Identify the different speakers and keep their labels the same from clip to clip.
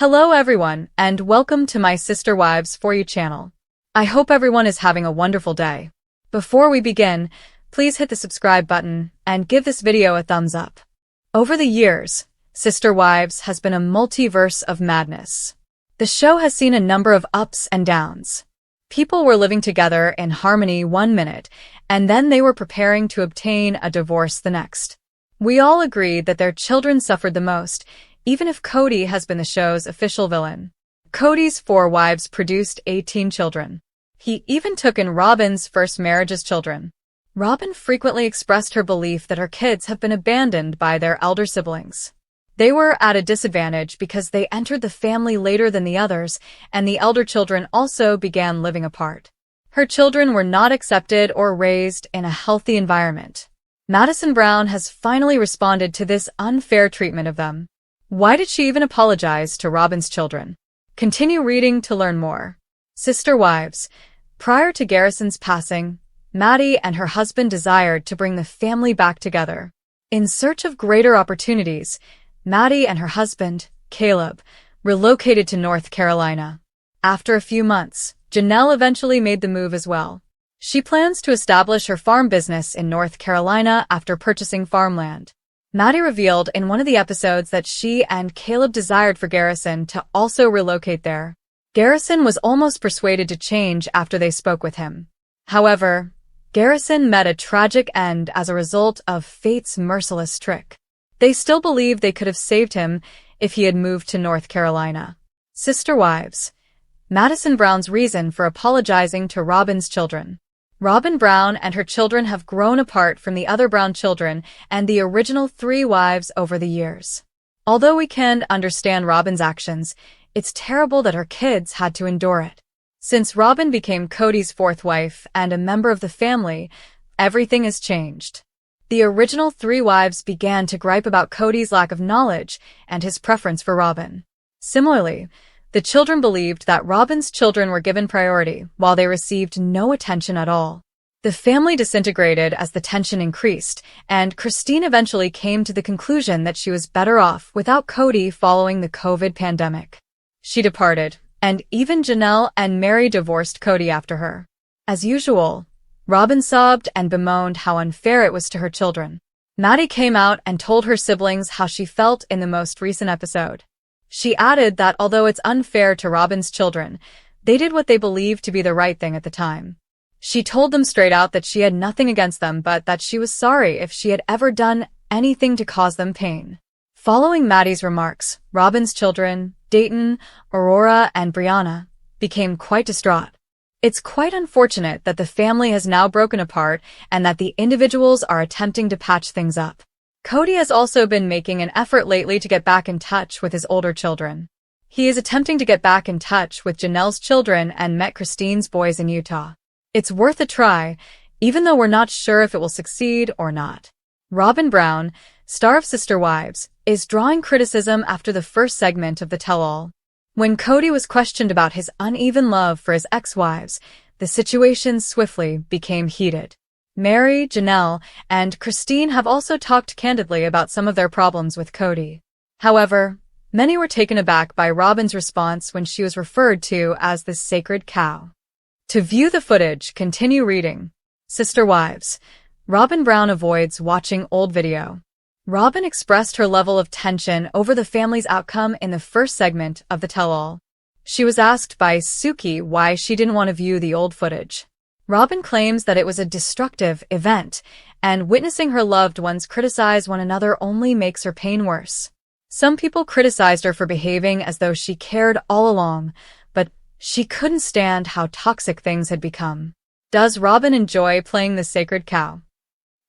Speaker 1: Hello everyone, and welcome to my Sister Wives For You channel. I hope everyone is having a wonderful day. Before we begin, please hit the subscribe button and give this video a thumbs up. Over the years, Sister Wives has been a multiverse of madness. The show has seen a number of ups and downs. People were living together in harmony one minute, and then they were preparing to obtain a divorce the next. We all agreed that their children suffered the most, even if Cody has been the show's official villain. Cody's 4 wives produced 18 children. He even took in Robyn's first marriage's children. Robyn frequently expressed her belief that her kids have been abandoned by their elder siblings. They were at a disadvantage because they entered the family later than the others, and the elder children also began living apart. Her children were not accepted or raised in a healthy environment. Madison Brown has finally responded to this unfair treatment of them. Why did she even apologize to Robyn's children? Continue reading to learn more. Sister Wives. Prior to Garrison's passing, Maddie and her husband desired to bring the family back together. In search of greater opportunities, Maddie and her husband, Caleb, relocated to North Carolina. After a few months, Janelle eventually made the move as well. She plans to establish her farm business in North Carolina after purchasing farmland. Maddie revealed in one of the episodes that she and Caleb desired for Garrison to also relocate there. Garrison was almost persuaded to change after they spoke with him. However, Garrison met a tragic end as a result of fate's merciless trick. They still believed they could have saved him if he had moved to North Carolina. Sister Wives. Madison Brown's reason for apologizing to Robyn's children. Robyn Brown and her children have grown apart from the other Brown children and the original 3 wives over the years. Although we can understand Robyn's actions, it's terrible that her kids had to endure it. Since Robyn became Cody's 4th wife and a member of the family, everything has changed. The original 3 wives began to gripe about Cody's lack of knowledge and his preference for Robyn. Similarly, the children believed that Robyn's children were given priority, while they received no attention at all. The family disintegrated as the tension increased, and Christine eventually came to the conclusion that she was better off without Cody following the COVID pandemic. She departed, and even Janelle and Mary divorced Cody after her. As usual, Robyn sobbed and bemoaned how unfair it was to her children. Maddie came out and told her siblings how she felt in the most recent episode. She added that although it's unfair to Robyn's children, they did what they believed to be the right thing at the time. She told them straight out that she had nothing against them but that she was sorry if she had ever done anything to cause them pain. Following Maddie's remarks, Robyn's children, Dayton, Aurora, and Brianna, became quite distraught. It's quite unfortunate that the family has now broken apart and that the individuals are attempting to patch things up. Cody has also been making an effort lately to get back in touch with his older children. He is attempting to get back in touch with Janelle's children and met Christine's boys in Utah. It's worth a try, even though we're not sure if it will succeed or not. Robyn Brown, star of Sister Wives, is drawing criticism after the first segment of the tell-all. When Cody was questioned about his uneven love for his ex-wives, the situation swiftly became heated. Mary, Janelle, and Christine have also talked candidly about some of their problems with Cody. However, many were taken aback by Robyn's response when she was referred to as the sacred cow. To view the footage, continue reading. Sister Wives. Robyn Brown avoids watching old video. Robyn expressed her level of tension over the family's outcome in the first segment of the tell-all. She was asked by Suki why she didn't want to view the old footage. Robyn claims that it was a destructive event, and witnessing her loved ones criticize one another only makes her pain worse. Some people criticized her for behaving as though she cared all along, but she couldn't stand how toxic things had become. Does Robyn enjoy playing the sacred cow?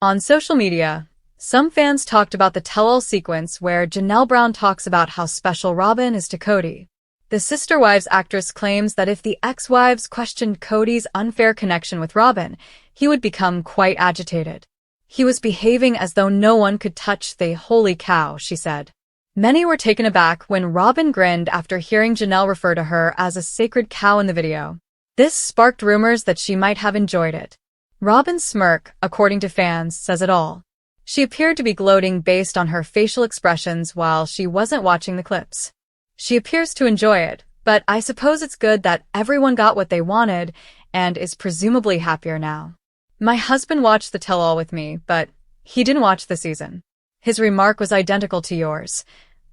Speaker 1: On social media, some fans talked about the tell-all sequence where Janelle Brown talks about how special Robyn is to Cody. The Sister Wives actress claims that if the ex-wives questioned Cody's unfair connection with Robyn, he would become quite agitated. He was behaving as though no one could touch the holy cow, she said. Many were taken aback when Robyn grinned after hearing Janelle refer to her as a sacred cow in the video. This sparked rumors that she might have enjoyed it. Robyn's smirk, according to fans, says it all. She appeared to be gloating based on her facial expressions while she wasn't watching the clips. She appears to enjoy it, but I suppose it's good that everyone got what they wanted and is presumably happier now. My husband watched the tell-all with me, but he didn't watch the season. His remark was identical to yours.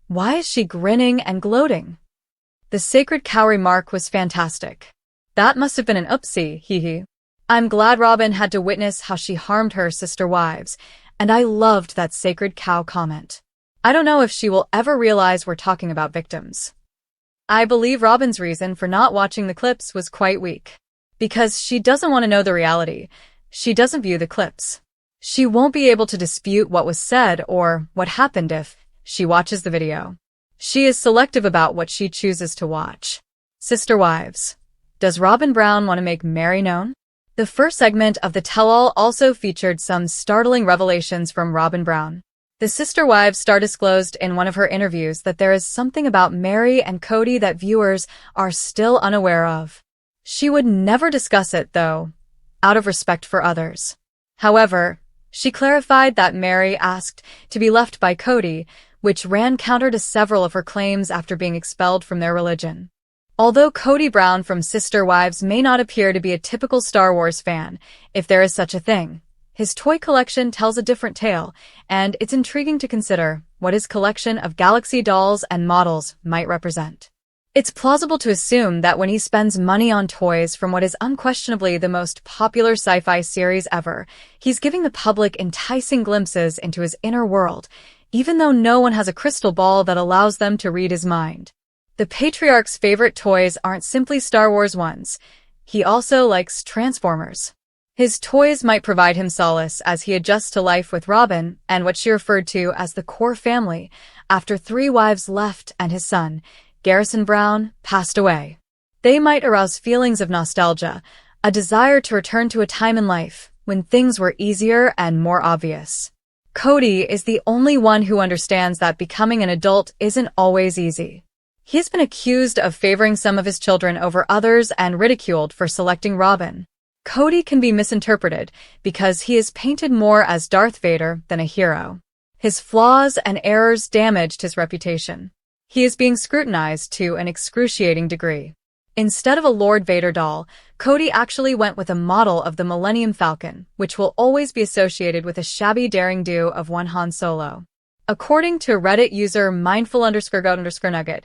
Speaker 1: Why is she grinning and gloating? The sacred cow remark was fantastic. That must have been an oopsie, hee. I'm glad Robyn had to witness how she harmed her sister wives, and I loved that sacred cow comment. I don't know if she will ever realize we're talking about victims. I believe Robyn's reason for not watching the clips was quite weak. Because she doesn't want to know the reality. She doesn't view the clips. She won't be able to dispute what was said or what happened if she watches the video. She is selective about what she chooses to watch. Sister wives. Does Robyn Brown want to make Mary known? The first segment of the tell-all also featured some startling revelations from Robyn Brown. The sister wives star disclosed in one of her interviews that there is something about Mary and Cody that viewers are still unaware of. She would never discuss it, though, out of respect for others. However, she clarified that Mary asked to be left by Cody, which ran counter to several of her claims after being expelled from their religion. Although Cody Brown from Sister Wives may not appear to be a typical Star Wars fan, if there is such a thing, his toy collection tells a different tale, and it's intriguing to consider what his collection of Galaxy dolls and models might represent. It's plausible to assume that when he spends money on toys from what is unquestionably the most popular sci-fi series ever, he's giving the public enticing glimpses into his inner world, even though no one has a crystal ball that allows them to read his mind. The patriarch's favorite toys aren't simply Star Wars ones. He also likes Transformers. His toys might provide him solace as he adjusts to life with Robyn and what she referred to as the core family after 3 wives left and his son, Garrison Brown, passed away. They might arouse feelings of nostalgia, a desire to return to a time in life when things were easier and more obvious. Cody is the only one who understands that becoming an adult isn't always easy. He has been accused of favoring some of his children over others and ridiculed for selecting Robyn. Cody can be misinterpreted because he is painted more as Darth Vader than a hero. His flaws and errors damaged his reputation. He is being scrutinized to an excruciating degree. Instead of a Lord Vader doll, Cody actually went with a model of the Millennium Falcon, which will always be associated with a shabby daring-do of one Han Solo. According to Reddit user mindful_goat_nugget,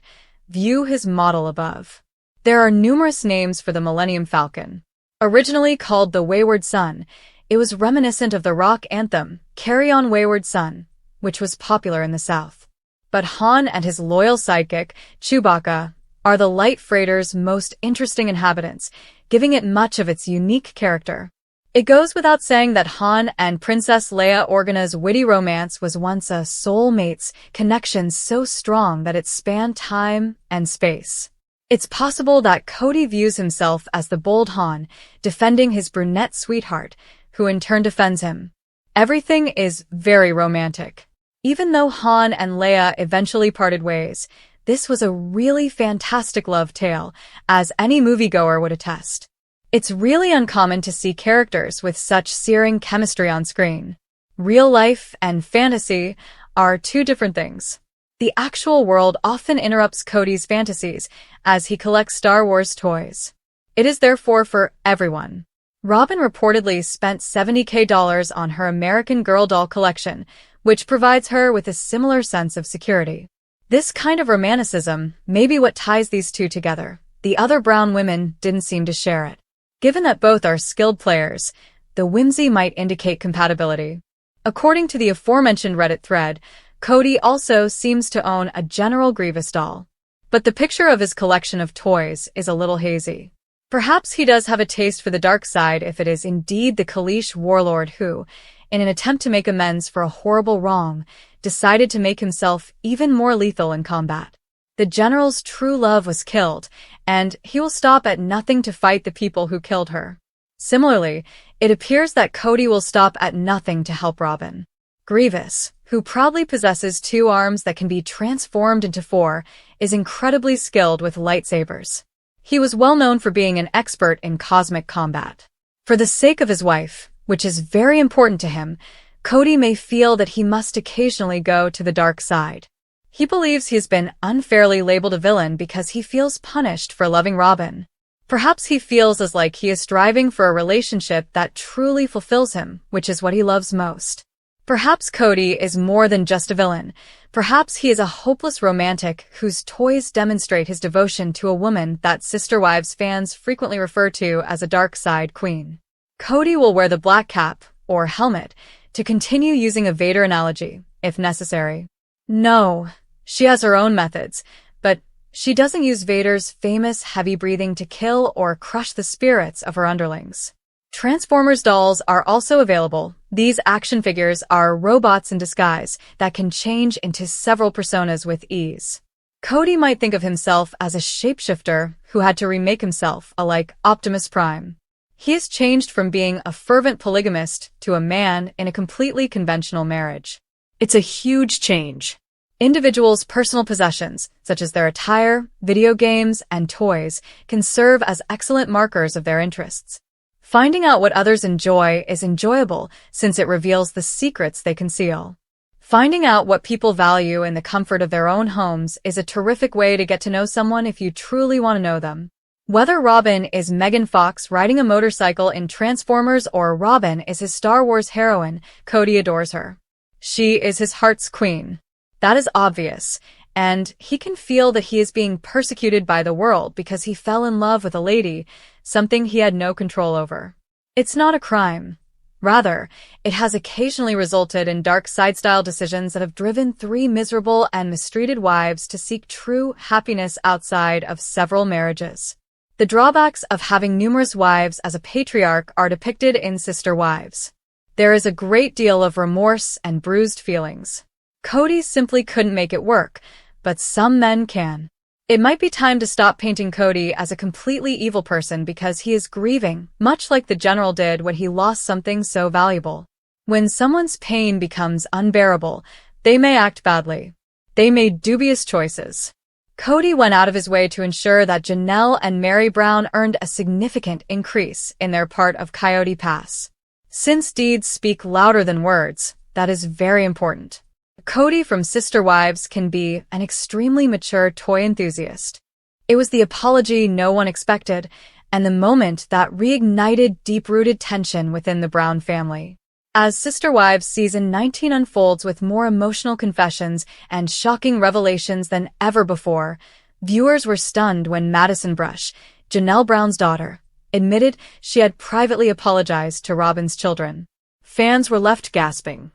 Speaker 1: view his model above. There are numerous names for the Millennium Falcon. Originally called the Wayward Son, it was reminiscent of the rock anthem, Carry On Wayward Son, which was popular in the South. But Han and his loyal sidekick, Chewbacca, are the light freighter's most interesting inhabitants, giving it much of its unique character. It goes without saying that Han and Princess Leia Organa's witty romance was once a soulmate's connection so strong that it spanned time and space. It's possible that Cody views himself as the bold Han, defending his brunette sweetheart, who in turn defends him. Everything is very romantic. Even though Han and Leia eventually parted ways, this was a really fantastic love tale, as any moviegoer would attest. It's really uncommon to see characters with such searing chemistry on screen. Real life and fantasy are 2 different things. The actual world often interrupts Cody's fantasies as he collects Star Wars toys. It is therefore for everyone. Robyn reportedly spent $70,000 on her American Girl doll collection, which provides her with a similar sense of security. This kind of romanticism may be what ties these 2 together. The other Brown women didn't seem to share it. Given that both are skilled players, the whimsy might indicate compatibility. According to the aforementioned Reddit thread, Cody also seems to own a General Grievous doll. But the picture of his collection of toys is a little hazy. Perhaps he does have a taste for the dark side if it is indeed the Kaleesh warlord who, in an attempt to make amends for a horrible wrong, decided to make himself even more lethal in combat. The general's true love was killed, and he will stop at nothing to fight the people who killed her. Similarly, it appears that Cody will stop at nothing to help Robyn. Grievous, who proudly possesses 2 arms that can be transformed into 4, is incredibly skilled with lightsabers. He was well known for being an expert in cosmic combat. For the sake of his wife, which is very important to him, Cody may feel that he must occasionally go to the dark side. He believes he's been unfairly labeled a villain because he feels punished for loving Robyn. Perhaps he feels as like he is striving for a relationship that truly fulfills him, which is what he loves most. Perhaps Cody is more than just a villain. Perhaps he is a hopeless romantic whose toys demonstrate his devotion to a woman that Sister Wives fans frequently refer to as a dark side queen. Cody will wear the black cap, or helmet, to continue using a Vader analogy, if necessary. No, she has her own methods, but she doesn't use Vader's famous heavy breathing to kill or crush the spirits of her underlings. Transformers dolls are also available. These action figures are robots in disguise that can change into several personas with ease. Cody might think of himself as a shapeshifter who had to remake himself, like Optimus Prime. He has changed from being a fervent polygamist to a man in a completely conventional marriage. It's a huge change. Individuals' personal possessions, such as their attire, video games, and toys, can serve as excellent markers of their interests. Finding out what others enjoy is enjoyable since it reveals the secrets they conceal. Finding out what people value in the comfort of their own homes is a terrific way to get to know someone if you truly want to know them. Whether Robyn is Megan Fox riding a motorcycle in Transformers or Robyn is his Star Wars heroine, Cody adores her. She is his heart's queen. That is obvious, and he can feel that he is being persecuted by the world because he fell in love with a lady, something he had no control over. It's not a crime. Rather, it has occasionally resulted in dark side-style decisions that have driven 3 miserable and mistreated wives to seek true happiness outside of several marriages. The drawbacks of having numerous wives as a patriarch are depicted in Sister Wives. There is a great deal of remorse and bruised feelings. Cody simply couldn't make it work, but some men can. It might be time to stop painting Cody as a completely evil person because he is grieving, much like the general did when he lost something so valuable. When someone's pain becomes unbearable, they may act badly. They made dubious choices. Cody went out of his way to ensure that Janelle and Mary Brown earned a significant increase in their part of Coyote Pass. Since deeds speak louder than words, that is very important. Cody from Sister Wives can be an extremely mature toy enthusiast. It was the apology no one expected, and the moment that reignited deep-rooted tension within the Brown family. As Sister Wives Season 19 unfolds with more emotional confessions and shocking revelations than ever before, viewers were stunned when Madison Brush, Janelle Brown's daughter, admitted she had privately apologized to Robyn's children. Fans were left gasping.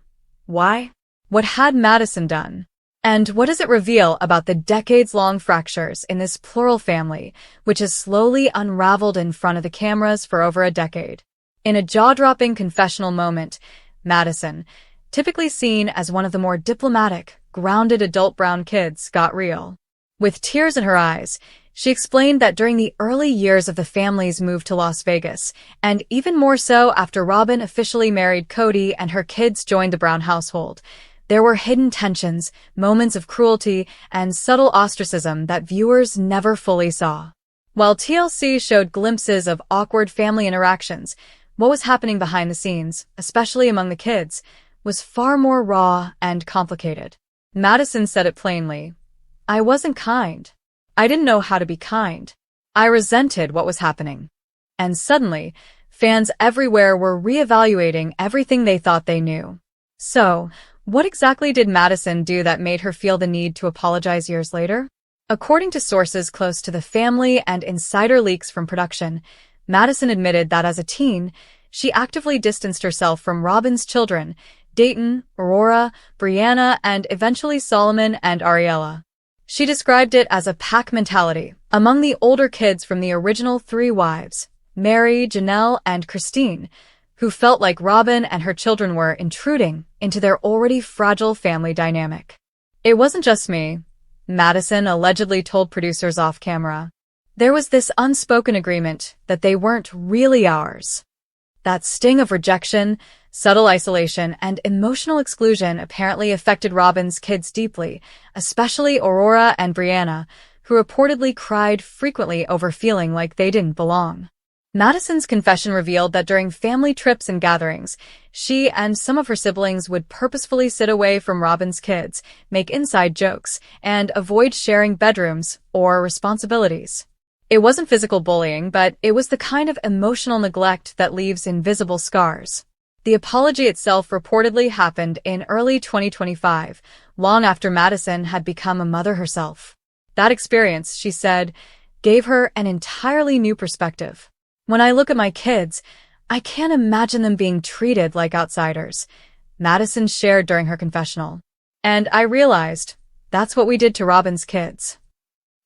Speaker 1: Why? What had Madison done? And what does it reveal about the decades-long fractures in this plural family, which has slowly unraveled in front of the cameras for over a decade? In a jaw-dropping confessional moment, Madison, typically seen as one of the more diplomatic, grounded adult Brown kids, got real. With tears in her eyes, she explained that during the early years of the family's move to Las Vegas, and even more so after Robyn officially married Cody and her kids joined the Brown household, there were hidden tensions, moments of cruelty, and subtle ostracism that viewers never fully saw. While TLC showed glimpses of awkward family interactions, what was happening behind the scenes, especially among the kids, was far more raw and complicated. Madison said it plainly. I wasn't kind. I didn't know how to be kind. I resented what was happening. And suddenly, fans everywhere were reevaluating everything they thought they knew. So, what exactly did Madison do that made her feel the need to apologize years later? According to sources close to the family and insider leaks from production, Madison admitted that as a teen, she actively distanced herself from Robyn's children, Dayton, Aurora, Brianna, and eventually Solomon and Ariella. She described it as a pack mentality among the older kids from the original 3 wives, Mary, Janelle, and Christine, who felt like Robyn and her children were intruding into their already fragile family dynamic. It wasn't just me, Madison allegedly told producers off camera. There was this unspoken agreement that they weren't really ours. That sting of rejection, subtle isolation, and emotional exclusion apparently affected Robyn's kids deeply, especially Aurora and Brianna, who reportedly cried frequently over feeling like they didn't belong. Madison's confession revealed that during family trips and gatherings, she and some of her siblings would purposefully sit away from Robyn's kids, make inside jokes, and avoid sharing bedrooms or responsibilities. It wasn't physical bullying, but it was the kind of emotional neglect that leaves invisible scars. The apology itself reportedly happened in early 2025, long after Madison had become a mother herself. That experience, she said, gave her an entirely new perspective. "When I look at my kids, I can't imagine them being treated like outsiders," Madison shared during her confessional. "And I realized that's what we did to Robyn's kids."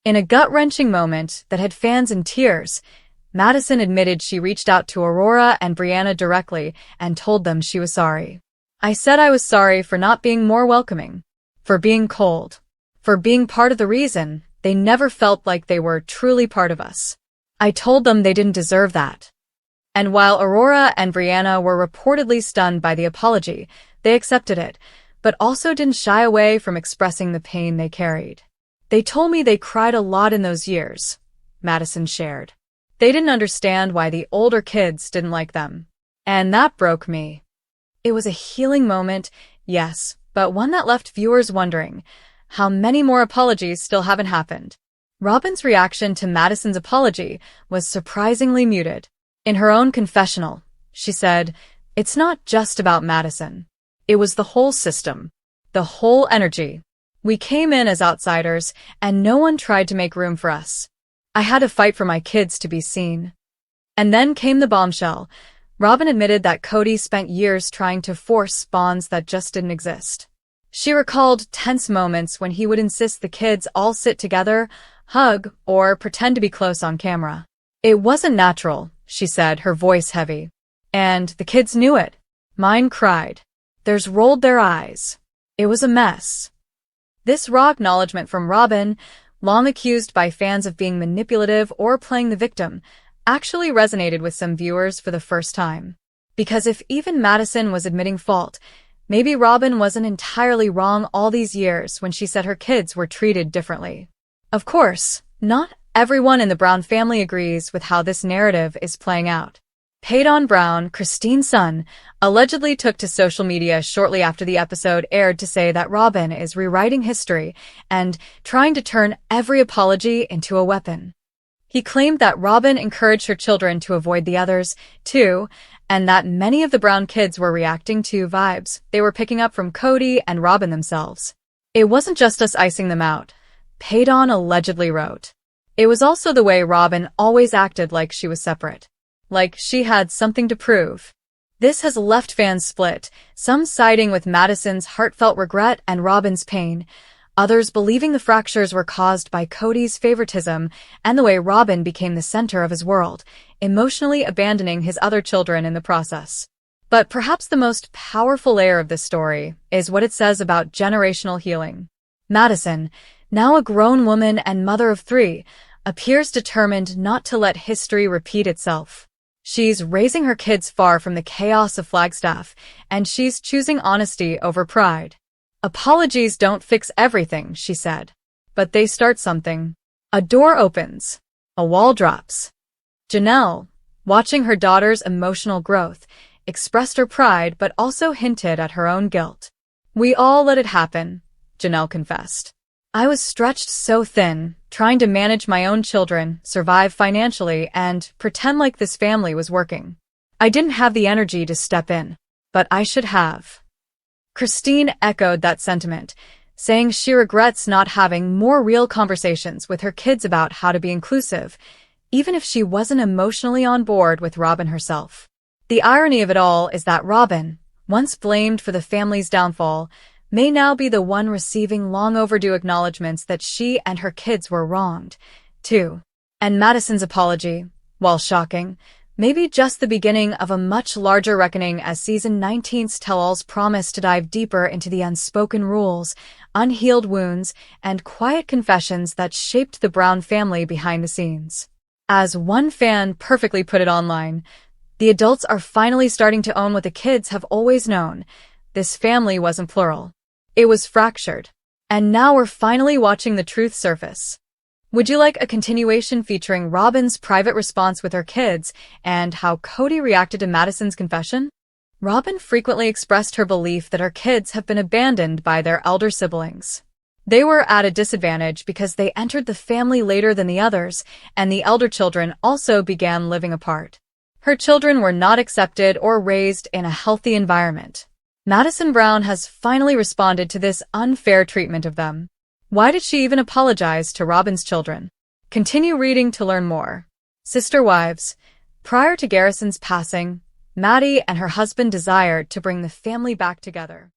Speaker 1: In a gut-wrenching moment that had fans in tears, Madison admitted she reached out to Aurora and Brianna directly and told them she was sorry. "I said I was sorry for not being more welcoming, for being cold, for being part of the reason they never felt like they were truly part of us. I told them they didn't deserve that." And while Aurora and Brianna were reportedly stunned by the apology, they accepted it, but also didn't shy away from expressing the pain they carried. "They told me they cried a lot in those years," Madison shared. "They didn't understand why the older kids didn't like them. And that broke me." It was a healing moment, yes, but one that left viewers wondering how many more apologies still haven't happened. Robyn's reaction to Madison's apology was surprisingly muted. In her own confessional, she said, "It's not just about Madison. It was the whole system, the whole energy. We came in as outsiders, and no one tried to make room for us. I had to fight for my kids to be seen." And then came the bombshell. Robyn admitted that Cody spent years trying to force bonds that just didn't exist. She recalled tense moments when he would insist the kids all sit together, hug, or pretend to be close on camera. "It wasn't natural," she said, her voice heavy. "And the kids knew it. Mine cried. Theirs rolled their eyes. It was a mess." This raw acknowledgement from Robyn, long accused by fans of being manipulative or playing the victim, actually resonated with some viewers for the first time. Because if even Madison was admitting fault, maybe Robyn wasn't entirely wrong all these years when she said her kids were treated differently. Of course, not everyone in the Brown family agrees with how this narrative is playing out. Paydon Brown, Christine's son, allegedly took to social media shortly after the episode aired to say that Robyn is rewriting history and trying to turn every apology into a weapon. He claimed that Robyn encouraged her children to avoid the others, too, and that many of the Brown kids were reacting to vibes they were picking up from Cody and Robyn themselves. "It wasn't just us icing them out," Paydon allegedly wrote. "It was also the way Robyn always acted like she was separate. Like she had something to prove." This has left fans split, some siding with Madison's heartfelt regret and Robyn's pain, others believing the fractures were caused by Cody's favoritism and the way Robyn became the center of his world, emotionally abandoning his other children in the process. But perhaps the most powerful layer of this story is what it says about generational healing. Madison, now a grown woman and mother of 3, appears determined not to let history repeat itself. She's raising her kids far from the chaos of Flagstaff, and she's choosing honesty over pride. "Apologies don't fix everything," she said, "but they start something. A door opens. A wall drops." Janelle, watching her daughter's emotional growth, expressed her pride but also hinted at her own guilt. "We all let it happen," Janelle confessed. "I was stretched so thin, trying to manage my own children, survive financially, and pretend like this family was working. I didn't have the energy to step in, but I should have." Christine echoed that sentiment, saying she regrets not having more real conversations with her kids about how to be inclusive, even if she wasn't emotionally on board with Robyn herself. The irony of it all is that Robyn, once blamed for the family's downfall, may now be the one receiving long overdue acknowledgments that she and her kids were wronged, too. And Madison's apology, while shocking, may be just the beginning of a much larger reckoning as Season 19's tell-alls promise to dive deeper into the unspoken rules, unhealed wounds, and quiet confessions that shaped the Brown family behind the scenes. As one fan perfectly put it online, "The adults are finally starting to own what the kids have always known. This family wasn't plural. It was fractured. And now we're finally watching the truth surface." Would you like a continuation featuring Robyn's private response with her kids and how Cody reacted to Madison's confession? Robyn frequently expressed her belief that her kids have been abandoned by their elder siblings. They were at a disadvantage because they entered the family later than the others, and the elder children also began living apart. Her children were not accepted or raised in a healthy environment. Madison Brown has finally responded to this unfair treatment of them. Why did she even apologize to Robyn's children? Continue reading to learn more. Sister Wives. Prior to Garrison's passing, Maddie and her husband desired to bring the family back together.